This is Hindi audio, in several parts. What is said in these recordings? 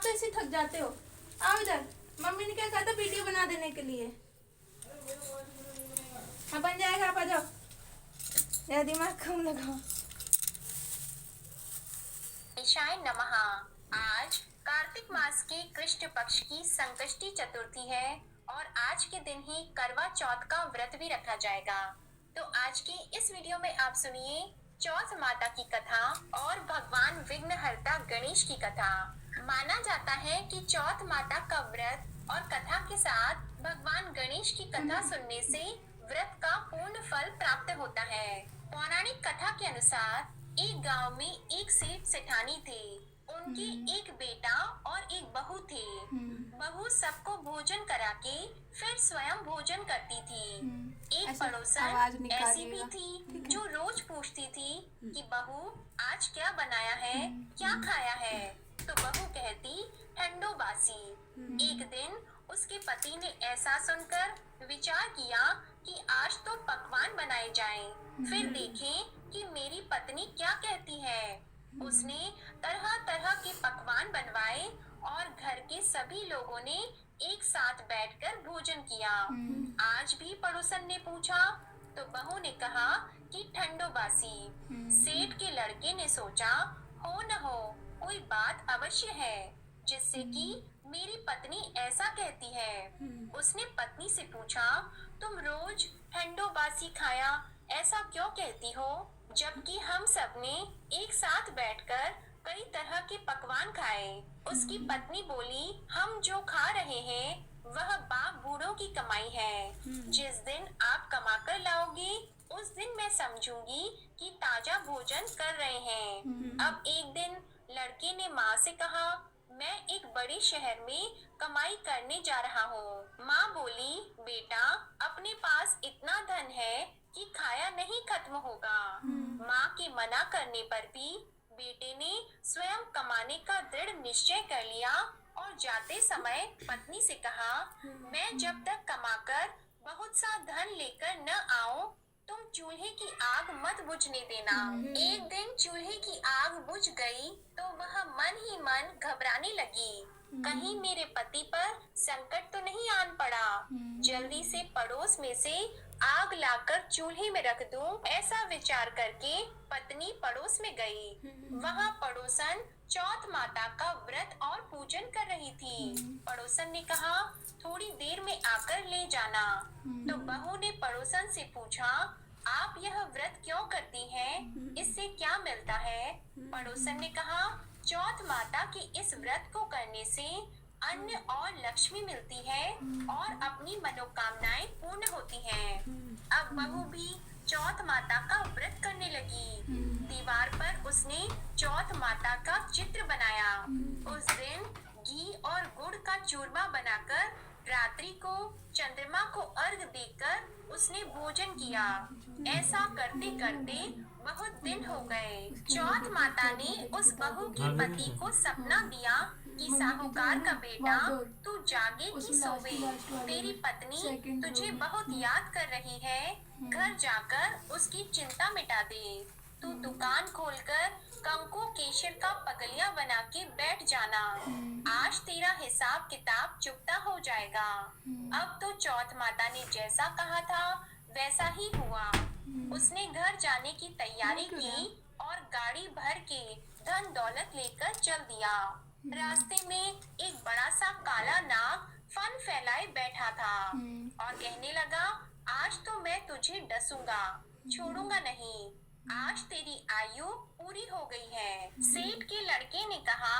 आप तो ऐसे थक जाते हो। आओ इधर। मम्मी ने क्या कहा था वीडियो बना देने के लिए। हाँ बन जाएगा, आप आ जाओ। मेरा दिमाग कम लगाओ। ईशाय नमः। आज कार्तिक मास के कृष्ण पक्ष की संकष्टी चतुर्थी है और आज के दिन ही करवा चौथ का व्रत भी रखा जाएगा। तो आज की इस वीडियो में आप सुनिए चौथ माता की कथा और भगवान विघ्नहर्ता गणेश की कथा। माना जाता है कि चौथ माता का व्रत और कथा के साथ भगवान गणेश की कथा सुनने से व्रत का पूर्ण फल प्राप्त होता है। पौराणिक कथा के अनुसार एक गांव में एक सेठ सेठानी थे। उनके एक बेटा और एक बहू थे। बहू सबको भोजन करा के फिर स्वयं भोजन करती थी। एक ऐसा पड़ोसन आवाज ऐसी भी निकालिएगा, थी ठीक है? जो रोज पूछती थी कि बहू आज क्या बनाया है, क्या खाया है। तो बहू कहती ठंडो बासी। एक दिन उसके पति ने ऐसा सुनकर विचार किया कि आज तो पकवान बनाए जाएं। फिर देखें कि मेरी पत्नी क्या कहती है। उसने तरह तरह के पकवान बनवाए और घर के सभी लोगों ने एक साथ बैठकर भोजन किया। आज भी पड़ोसन ने पूछा तो बहू ने कहा कि ठंडो बासी। सेठ के लड़के ने सोचा हो न हो कोई बात अवश्य है जिससे कि मेरी पत्नी ऐसा कहती है। उसने पत्नी से पूछा तुम रोज ठंडो बासी खाया ऐसा क्यों कहती हो, जबकि हम सब ने एक साथ बैठकर कई तरह के पकवान खाए। उसकी पत्नी बोली हम जो खा रहे हैं वह बाप बूढ़ों की कमाई है। जिस दिन आप कमा कर लाओगे उस दिन मैं समझूंगी कि ताजा भोजन कर रहे हैं। अब एक दिन लड़के ने माँ से कहा मैं एक बड़े शहर में कमाई करने जा रहा हूँ। माँ बोली बेटा अपने पास इतना धन है कि खाया नहीं खत्म होगा। माँ के मना करने पर भी बेटे ने स्वयं कमाने का दृढ़ निश्चय कर लिया और जाते समय पत्नी से कहा मैं जब तक कमाकर बहुत सा धन लेकर न आऊं तुम चूल्हे की आग मत बुझने देना। एक दिन चूल्हे की आग बुझ गई तो वह मन ही मन घबराने लगी, कहीं मेरे पति पर संकट तो नहीं आन पड़ा। जल्दी से पड़ोस में से आग लाकर चूल्हे में रख दूं, ऐसा विचार करके पत्नी पड़ोस में गई। वहाँ पड़ोसन चौथ माता का व्रत और पूजन कर रही थी। पड़ोसन ने कहा थोड़ी देर में आकर ले जाना। तो बहू ने पड़ोसन से पूछा आप यह व्रत क्यों करती हैं? इससे क्या मिलता है? पड़ोसन ने कहा चौथ माता के इस व्रत को करने से अन्न और लक्ष्मी मिलती है और अपनी मनोकामनाएं पूर्ण होती हैं। अब बहू भी चौथ माता का व्रत करने लगी। दीवार पर उसने चौथ माता का चित्र बनाया। उस दिन घी और गुड़ का चूरमा बनाकर रात्रि को चंद्रमा को अर्घ देकर उसने भोजन किया। ऐसा करते करते बहुत दिन हो गए। चौथ माता ने उस बहू के पति को सपना दिया कि साहूकार का बेटा तू जागे कि सोवे, तेरी पत्नी तुझे बहुत याद कर रही है, घर जाकर उसकी चिंता मिटा दे। तू दुकान खोलकर कंकु केशर का पगलिया बना के बैठ जाना, आज तेरा हिसाब किताब चुकता हो जाएगा। अब तो चौथ माता ने जैसा कहा था वैसा ही हुआ। उसने घर जाने की तैयारी की और गाड़ी भर के धन दौलत लेकर चल दिया। रास्ते में एक बड़ा सा काला नाग फन फैलाए बैठा था और कहने लगा आज तो मैं तुझे डसूंगा, छोड़ूंगा नहीं, आज तेरी आयु पूरी हो गई है। सेठ के लड़के ने कहा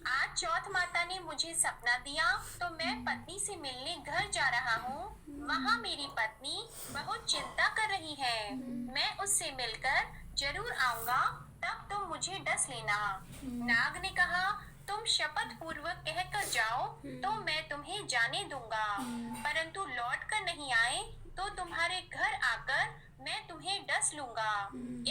आज चौथ माता ने मुझे सपना दिया तो मैं पत्नी से मिलने घर जा रहा हूँ। वहाँ मेरी पत्नी बहुत चिंता कर रही है, मैं उससे मिलकर जरूर आऊंगा, तब तुम मुझे डस लेना। नाग ने कहा तुम शपथ पूर्वक कहकर जाओ तो मैं तुम्हें जाने दूंगा, परंतु लौट कर नहीं आए तो तुम्हारे घर आकर मैं तुम्हें डस लूंगा।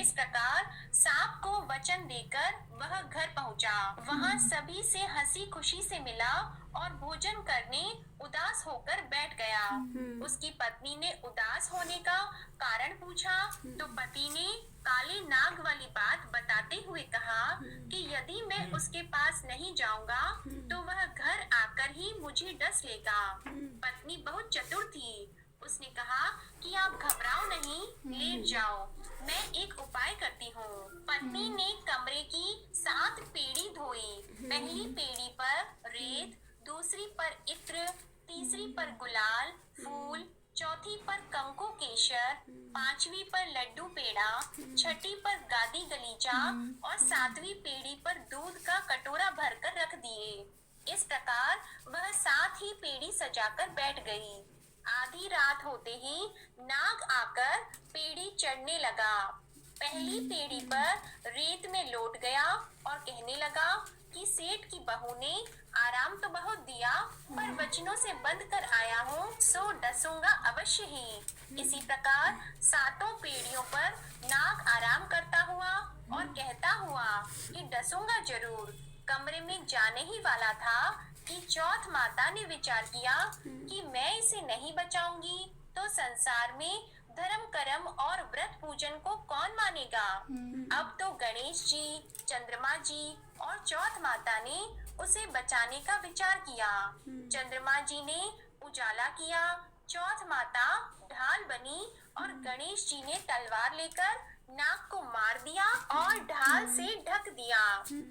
इस प्रकार सांप को वचन देकर वह घर पहुंचा। वहां सभी से हंसी खुशी से मिला और भोजन करने उदास होकर बैठ गया। उसकी पत्नी ने उदास होने का कारण पूछा तो पति ने काले नाग वाली बात बताते हुए कहा कि यदि मैं उसके पास नहीं जाऊंगा तो वह घर आकर ही मुझे डस लेगा। पत्नी बहुत चतुर थी। उसने कहा कि आप घबराओ नहीं, लेट जाओ, मैं एक उपाय करती हूँ। पत्नी ने कमरे की 7 पेड़ी धोई। पहली पेड़ी पर रेत, दूसरी पर इत्र, तीसरी पर गुलाल फूल, चौथी पर कंकु केशर, पांचवी पर लड्डू पेड़ा, छठी पर गादी गलीचा और 7वीं पेड़ी पर दूध का कटोरा भरकर रख दिए। इस प्रकार वह 7 ही पेड़ी सजाकर बैठ गई। आधी रात होते ही नाग आकर पेड़ी चढ़ने लगा। पहली पेड़ी पर रेत में लौट गया और कहने लगा कि सेठ की बहू ने आराम तो बहुत दिया, पर वचनों से बंध कर आया हूँ, सो डसूंगा अवश्य ही। इसी प्रकार 7 पेड़ियों पर नाग आराम करता हुआ और कहता हुआ कि डसूंगा जरूर। कमरे में जाने ही वाला था कि चौथ माता ने विचार किया कि मैं इसे नहीं बचाऊंगी तो संसार में धर्म कर्म और व्रत पूजन को कौन मानेगा। अब तो गणेश जी, चंद्रमा जी और चौथ माता ने उसे बचाने का विचार किया। चंद्रमा जी ने उजाला किया, चौथ माता ढाल बनी और गणेश जी ने तलवार लेकर नाग को मार दिया और ढाल से ढक दिया।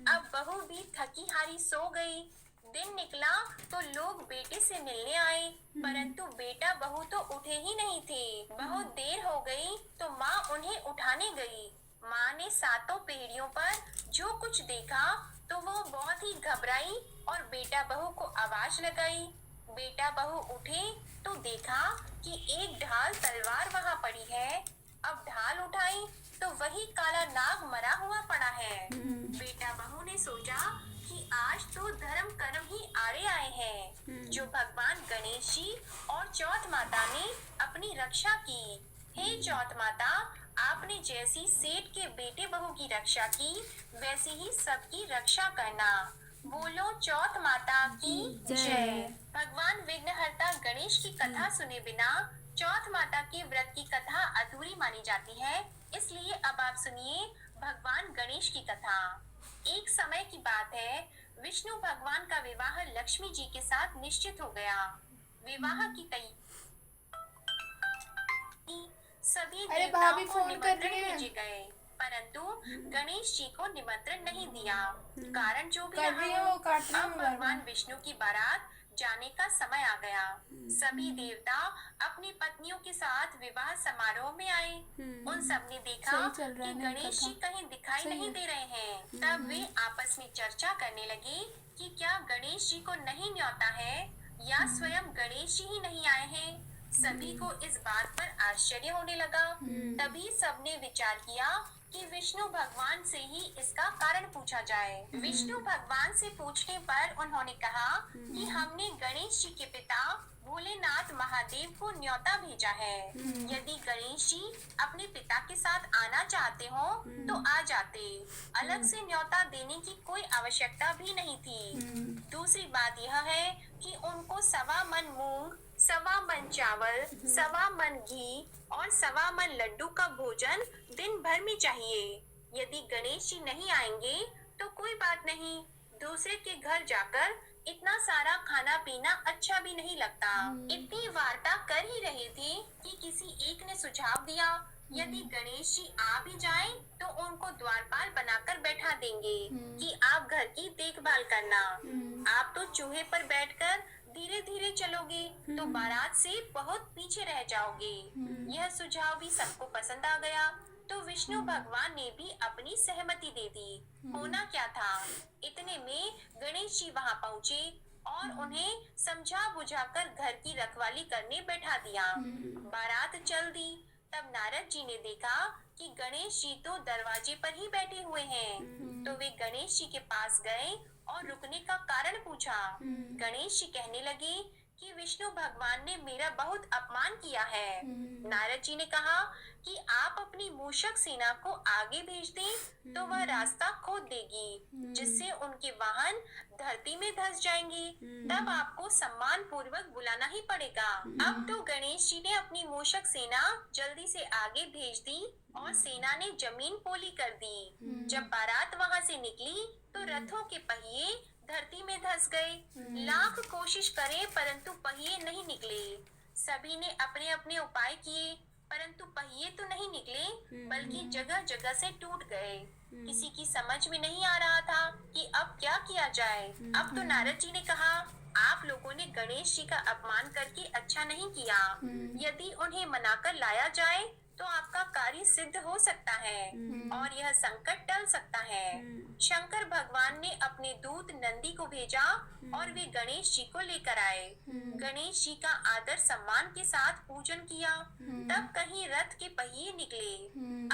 अब बहू भी थकी हारी सो गई। दिन निकला तो लोग बेटे से मिलने आए, परंतु बेटा बहू तो उठे ही नहीं थे। बहुत देर हो गई तो माँ उन्हें उठाने गई। माँ ने 7 पेड़ियों पर जो कुछ देखा तो वो बहुत ही घबराई और बेटा बहू को आवाज लगाई। बेटा बहू उठे तो देखा कि एक ढाल तलवार वहाँ पड़ी है। अब ढाल उठाई तो वही काला नाग मरा हुआ पड़ा है। बेटा बहू ने सोचा कि आज तो धर्म कर्म ही आड़े आए हैं, जो भगवान गणेश जी और चौथ माता ने अपनी रक्षा की। हे चौथ माता, आपने जैसी सेठ के बेटे बहू की रक्षा की, वैसी ही सबकी रक्षा करना। बोलो चौथ माता की जय। भगवान विघ्नहर्ता गणेश की कथा सुने बिना चौथ माता की व्रत की कथा अधूरी मानी जाती है। इसलिए अब आप सुनिए भगवान गणेश की कथा। एक समय की बात है, विष्णु भगवान का विवाह लक्ष्मी जी के साथ निश्चित हो गया। विवाह की तैयारी सभी देवताओं को निमंत्रण भेजे गए, परंतु गणेश जी को निमंत्रण नहीं दिया। कारण जो भी रहा हो, अब भगवान विष्णु की बारात जाने का समय आ गया। सभी देवता अपनी पत्नियों के साथ विवाह समारोह में आए। उन सब ने देखा कि गणेश जी कहीं दिखाई नहीं दे रहे हैं। तब वे आपस में चर्चा करने लगे कि क्या गणेश जी को नहीं न्योता है या स्वयं गणेश जी ही नहीं आए हैं। सभी को इस बात पर आश्चर्य होने लगा। तभी सबने विचार किया कि विष्णु भगवान से ही इसका कारण पूछा जाए। विष्णु भगवान से पूछने पर उन्होंने कहा कि हमने गणेश जी के पिता भोलेनाथ महादेव को न्योता भेजा है। यदि गणेश जी अपने पिता के साथ आना चाहते हो तो आ जाते, अलग से न्योता देने की कोई आवश्यकता भी नहीं थी। दूसरी बात यह है कि उनको 1.25 मन मूंग, 1.25 मन चावल, 1.25 मन घी और 1.25 मन लड्डू का भोजन दिन भर में चाहिए। यदि गणेश जी नहीं आएंगे तो कोई बात नहीं, दूसरे के घर जाकर इतना सारा खाना पीना अच्छा भी नहीं लगता। इतनी वार्ता कर ही रहे थे कि किसी एक ने सुझाव दिया, यदि गणेश जी आ भी जाएं तो उनको द्वारपाल बनाकर बैठा देंगे कि आप घर की देखभाल करना। आप तो चूहे पर बैठकर धीरे धीरे चलोगे तो बारात से बहुत पीछे रह जाओगे। यह सुझाव भी सबको पसंद आ गया तो विष्णु भगवान ने भी अपनी सहमति दे दी। होना क्या था, इतने में गणेश जी वहां पहुँचे और उन्हें समझा बुझाकर घर की रखवाली करने बैठा दिया। बारात चल दी। तब नारद जी ने देखा कि गणेश जी तो दरवाजे पर ही बैठे हुए हैं, तो वे गणेश जी के पास गए और रुकने का कारण पूछा। गणेश जी कहने लगे कि विष्णु भगवान ने मेरा बहुत अपमान किया है। नारद जी ने कहा कि आप अपनी मूषक सेना को आगे भेज दें तो वह रास्ता खोद देगी, जिससे उनके वाहन धरती में धंस जाएंगे। तब आपको सम्मान पूर्वक बुलाना ही पड़ेगा। अब तो गणेश जी ने अपनी मूषक सेना जल्दी से आगे भेज दी और सेना ने जमीन पोली कर दी। जब बारात वहां से निकली तो रथों के पहिए धरती में धंस गए। लाख कोशिश करें परंतु पहिए नहीं निकले। सभी ने अपने अपने उपाय किए परंतु पहिए तो नहीं निकले, बल्कि जगह जगह से टूट गए। किसी की समझ में नहीं आ रहा था कि अब क्या किया जाए। अब तो नारद जी ने कहा, आप लोगों ने गणेश जी का अपमान करके अच्छा नहीं किया। यदि उन्हें मनाकर लाया जाए तो आपका कार्य सिद्ध हो सकता है और यह संकट टल सकता है। शंकर भगवान ने अपने दूत नंदी को भेजा और वे गणेश जी को लेकर आए। गणेश जी का आदर सम्मान के साथ पूजन किया। तब कहीं रथ के पहिए निकले।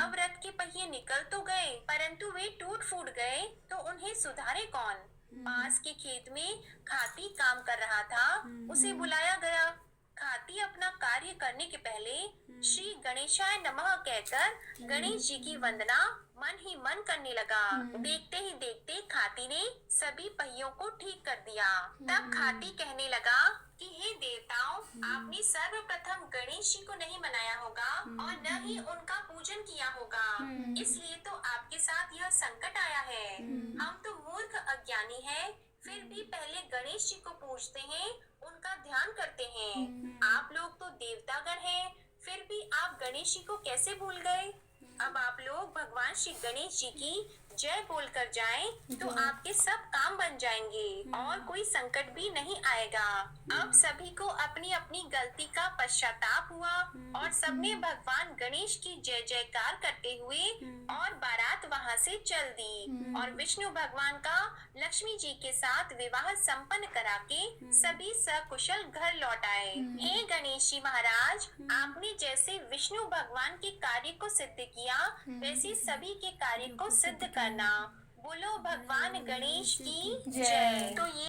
अब रथ के पहिए निकल तो गए परंतु वे टूट फूट गए तो उन्हें सुधारे कौन। पास के खेत में खाती काम कर रहा था, उसे बुलाया गया। खाती अपना कार्य करने के पहले श्री गणेशाय नमः कहकर गणेश जी की वंदना मन ही मन करने लगा। देखते ही देखते खाती ने सभी पहियों को ठीक कर दिया। तब खाती कहने लगा कि हे देवताओं, आपने सर्वप्रथम गणेश जी को नहीं मनाया होगा और न ही उनका पूजन किया होगा, इसलिए तो आपके साथ यह संकट आया है। हम तो मूर्ख अज्ञानी हैं, फिर भी पहले गणेश जी को पूजते हैं, उनका ध्यान करते हैं। आप लोग तो देवतागण हैं, फिर भी आप गणेश जी को कैसे भूल गए। अब आप लोग भगवान श्री गणेश जी की जय बोलकर जाएं तो आपके सब काम बन जाएंगे और कोई संकट भी नहीं आएगा। अब सभी को अपनी अपनी गलती का पश्चाताप हुआ और सबने भगवान गणेश की जय जयकार करते हुए और बारात वहां से चल दी और विष्णु भगवान का लक्ष्मी जी के साथ विवाह संपन्न करा के सभी सकुशल घर लौट आए। हे गणेश जी महाराज, आपने जैसे विष्णु भगवान के कार्य को सिद्ध किया, वैसे सभी के कार्य को सिद्ध करना। बोलो भगवान गणेश की जय। तो